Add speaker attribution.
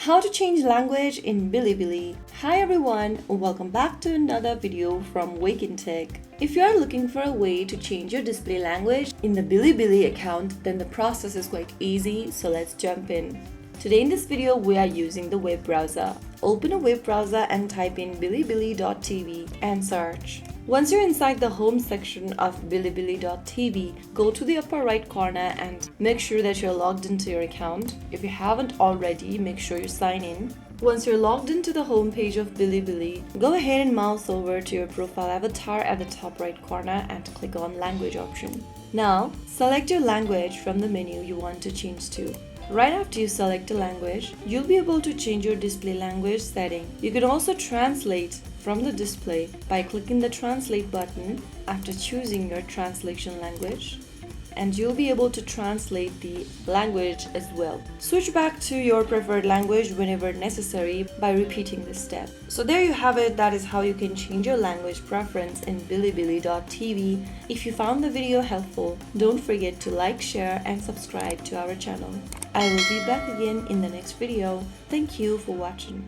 Speaker 1: How to change language in Bilibili. Hi everyone, welcome back to another video from Wake&Tech. If you are looking for a way to change your display language in the Bilibili account, then the process is quite easy, so let's jump in. Today in this video, we are using the web browser. Open a web browser and type in bilibili.tv and search. Once you're inside the home section of bilibili.tv, go to the upper right corner and make sure that you're logged into your account. If you haven't already, make sure you sign in. Once you're logged into the home page of Bilibili, go ahead and mouse over to your profile avatar at the top right corner and click on Language option. Now, select your language from the menu you want to change to. Right after you select a language, you'll be able to change your display language setting. You can also translate from the display by clicking the Translate button after choosing your translation language, and you'll be able to translate the language as well. Switch back to your preferred language whenever necessary by repeating this step. So there you have it. That is how you can change your language preference in bilibili.tv. If you found the video helpful, don't forget to like, share and subscribe to our channel. I will be back again in the next video. Thank you for watching.